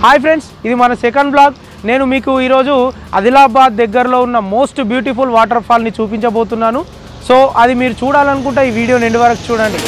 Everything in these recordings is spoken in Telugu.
హాయ్ ఫ్రెండ్స్, ఇది మన సెకండ్ బ్లాగ్. నేను మీకు ఈరోజు ఆదిలాబాద్ దగ్గరలో ఉన్న మోస్ట్ బ్యూటిఫుల్ వాటర్ ఫాల్ని చూపించబోతున్నాను. సో అది మీరు చూడాలనుకుంటే ఈ వీడియో ఎండ్ వరకు చూడండి.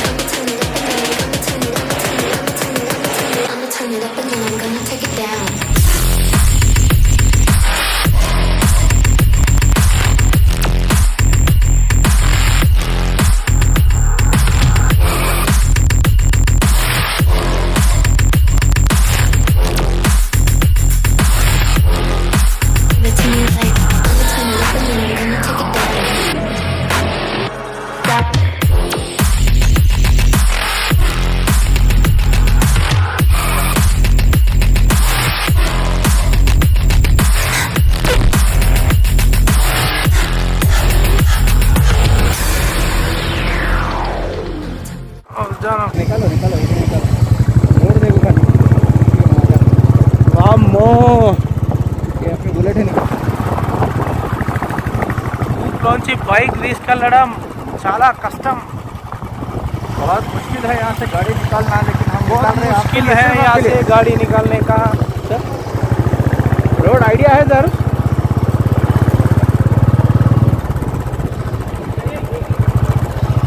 निकालो रोड देखो వామ్మో, अपनी बुलेट है ఊర్లోంచి బైక్ తీసుకెళ్ళడం చాలా కష్టం. बहुत मुश्किल है यहाँ से गाड़ी निकालना, लेकिन हम बहुत मुश्किल है यहाँ से गाड़ी निकालने का. रोड आइडिया है सर?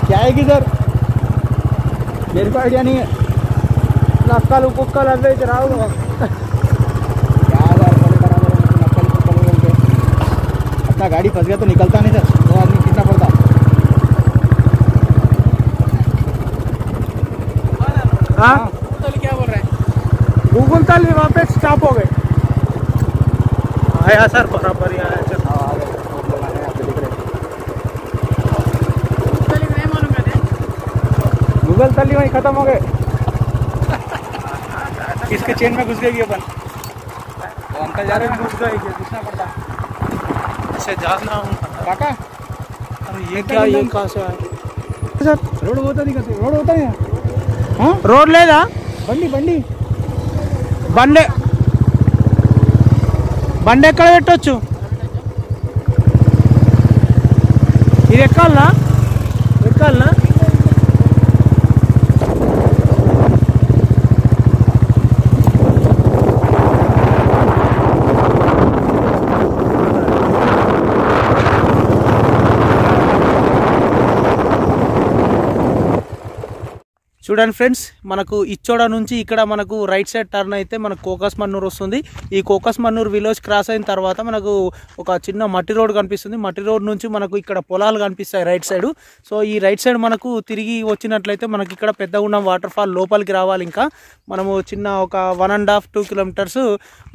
क्या आएगी सर? मेरे को आइडिया नहीं है. నక్కలు కుక్కలు అవి అయితే రావు. क्या यार बराबर नक्कल बोल के अपना गाड़ी फंस गया तो निकलता नहीं सर. दो आदमी खींचना पड़ता. हाँ, क्या बोल रहे हैं? गूगल तल भी वहाँ पे स्टॉप हो गए. आया सर, बराबर ही आया सर. गूगल तली वहीं खत्म हो गए. किसके चेन में घुस गई अपन? वो अंकल जा रहे हैं, घुस गए, घुसना पड़ता. ऐसे जाना हूँ काका अरे ये क्या, ये कहाँ से आया सर? रोड होता नहीं करते. रोड होता है. हाँ రోడ్ లేదా? బండి బండి బండి బండి ఎక్కడ పెట్టొచ్చు? ఇది ఎక్కాలనా? ఎక్కాలనా? చూడండి ఫ్రెండ్స్, మనకు ఇచ్చోడ నుంచి ఇక్కడ మనకు రైట్ సైడ్ టర్న్ అయితే మనకు కోకస్మన్నూరు వస్తుంది. ఈ కోకస్మన్నూరు విలేజ్ క్రాస్ అయిన తర్వాత మనకు ఒక చిన్న మట్టి రోడ్ కనిపిస్తుంది. మట్టి రోడ్ నుంచి మనకు ఇక్కడ పొలాలు కనిపిస్తాయి రైట్ సైడ్. సో ఈ రైట్ సైడ్ మనకు తిరిగి వచ్చినట్లయితే మనకి ఇక్కడ పెద్దగుండం వాటర్ ఫాల్ లోపలికి రావాలి. ఇంకా మనము చిన్న ఒక 1.5-2 కిలోమీటర్స్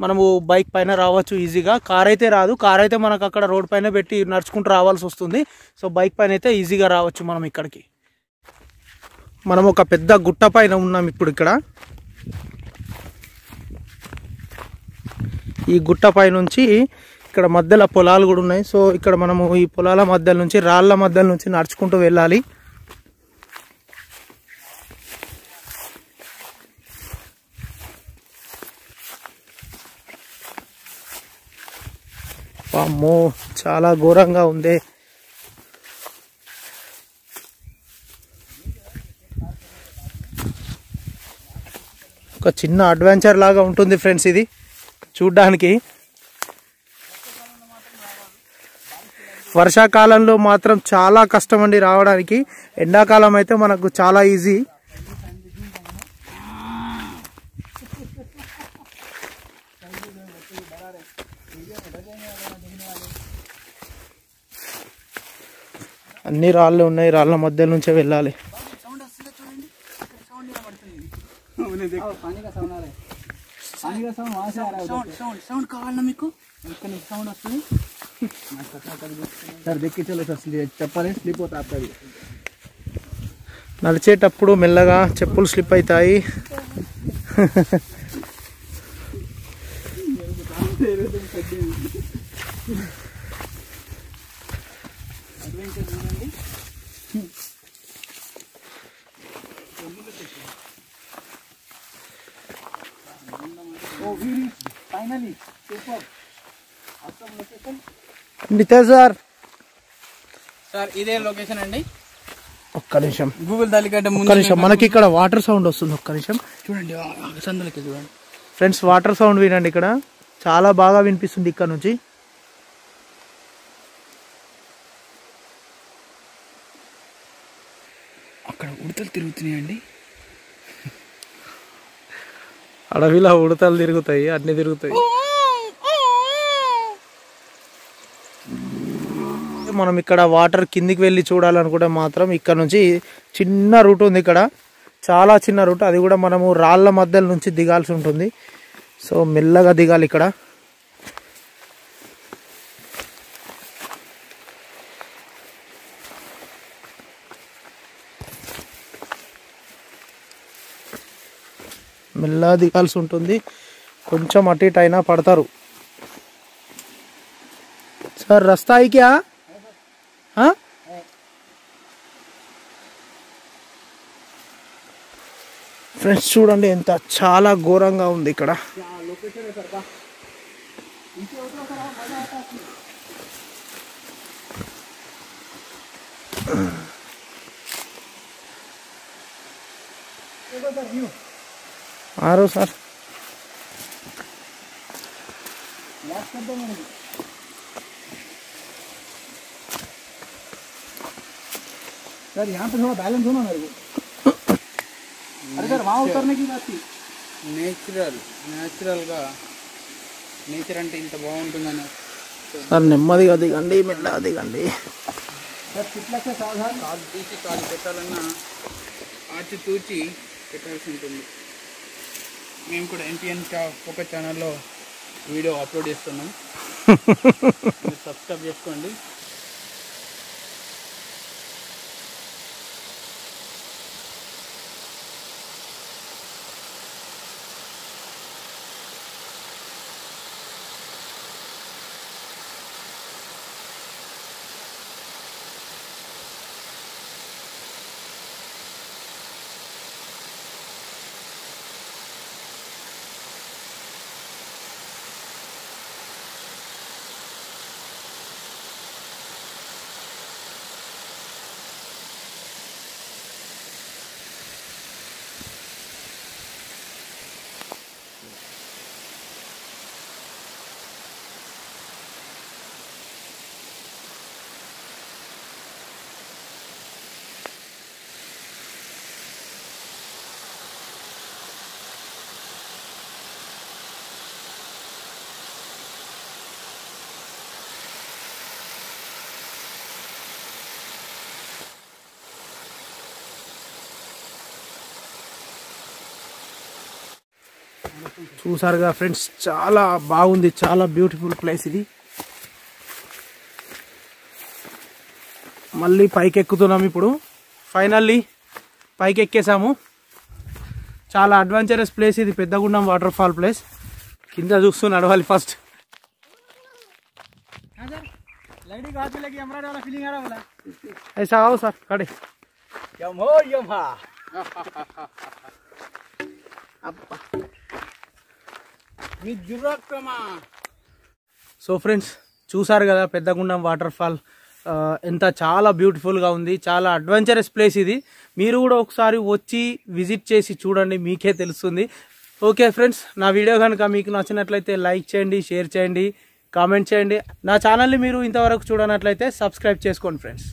మనము బైక్ పైన రావచ్చు ఈజీగా. కార్ అయితే రాదు. కార్ అయితే మనకు అక్కడ రోడ్ పైన పెట్టి నడుచుకుంటూ రావాల్సి వస్తుంది. సో బైక్ పైన అయితే ఈజీగా రావచ్చు మనం ఇక్కడికి. మనం ఒక పెద్ద గుట్ట పైన ఉన్నాం ఇప్పుడు. ఇక్కడ ఈ గుట్ట పై నుంచి ఇక్కడ మధ్యలో పొలాలు కూడా ఉన్నాయి. సో ఇక్కడ మనము ఈ పొలాల మధ్య నుంచి, రాళ్ళ మధ్య నుంచి నడుచుకుంటూ వెళ్ళాలి. వామ్మో, చాలా ఘోరంగా ఉంది. ఒక చిన్న అడ్వెంచర్ లాగా ఉంటుంది ఫ్రెండ్స్ ఇది చూడ్డానికి. వర్షాకాలంలో మాత్రం చాలా కష్టం అండి రావడానికి. ఎండాకాలం అయితే మనకు చాలా ఈజీ. అన్ని రాళ్ళు ఉన్నాయి, రాళ్ళ మధ్య నుంచే వెళ్ళాలి. पानी का साउंड आ रहा है. पानी का साउंड वहाँ से आ रहा है. साउंड కావాలన్నా మీకు? ఇక్కడ साउंड వస్తుంది. सर देख के चलो सर, चप्पल है स्लिप होता आपका भी. నడిచేటప్పుడు మెల్లగా చెప్పులు స్లిప్ అవుతాయి. Finally super. Nitesh sir, sir ఇదే లొకేషన్ అండి. ఒక్క నిమిషం, గూగుల్ దాని కంటే ఒక్క నిమిషం, మనకి ఇక్కడ వాటర్ సౌండ్ వస్తుంది. ఒక్క నిమిషం చూడండి, సందులకి చూడండి. ఫ్రెండ్స్ వాటర్ సౌండ్ వినండి, ఇక్కడ చాలా బాగా వినిపిస్తుంది ఇక్కడ నుంచి. అక్కడ ఉడతలు తిరుగుతున్నాయండి. అడవిలో ఉడతలు తిరుగుతాయి, అన్ని తిరుగుతాయి. మనం ఇక్కడ వాటర్ కిందికి వెళ్ళి చూడాలనుకుంటే మాత్రం ఇక్కడ నుంచి చిన్న రూట్ ఉంది, ఇక్కడ చాలా చిన్న రూట్. అది కూడా మనము రాళ్ళ మధ్యలో నుంచి దిగాల్సి ఉంటుంది. సో మెల్లగా దిగాలి ఇక్కడ. మెల్లగా దిగాల్సి ఉంటుంది. కొంచెం అటు ఇటు అయినా పడతారు. సార్ రస్తా है क्या? हाँ ఫ్రెండ్స్ చూడండి ఎంత చాలా ఘోరంగా ఉంది ఇక్కడ. ఆరో సార్ सर यहाँ पे थोड़ा बैलेंस हो ना मेरे को. अरे सर वहाँ उतरने की बात थी. నేచురల్గా నేచర్ అంటే ఇంత బాగుంటుందని సార్ నెమ్మదిగా దిగండి, మెల్లగా దిగండి. సార్ చిట్లకే సాధారణ కాలు తీసి కాలు పెట్టాలన్నా ఆచి తూచి పెట్టాల్సి ఉంటుంది. మేము కూడా NPN ఒక ఛానల్లో వీడియో అప్లోడ్ చేస్తున్నాం, సబ్స్క్రైబ్ చేసుకోండి. చూసారుగా ఫ్రెండ్స్, చాలా బాగుంది, చాలా బ్యూటిఫుల్ ప్లేస్ ఇది. మళ్ళీ పైకి ఎక్కుతున్నాం ఇప్పుడు. ఫైనల్లీ పైకి ఎక్కేసాము. చాలా అడ్వెంచరస్ ప్లేస్ ఇది, పెద్దగుండం వాటర్ ఫాల్ ప్లేస్. కింద చూస్తూ నడవాలి ఫస్ట్. ऐसा आओ सर खड़े. సో ఫ్రెండ్స్ చూసారు కదా పెద్దగుండం వాటర్ ఫాల్ ఎంత చాలా బ్యూటిఫుల్గా ఉంది, చాలా అడ్వెంచరస్ ప్లేస్ ఇది. మీరు కూడా ఒకసారి వచ్చి విజిట్ చేసి చూడండి, మీకే తెలుస్తుంది. ఓకే ఫ్రెండ్స్, నా వీడియో కనుక మీకు నచ్చినట్లయితే లైక్ చేయండి, షేర్ చేయండి, కామెంట్ చేయండి. నా ఛానల్ని మీరు ఇంతవరకు చూడనట్లయితే సబ్స్క్రైబ్ చేసుకోండి ఫ్రెండ్స్.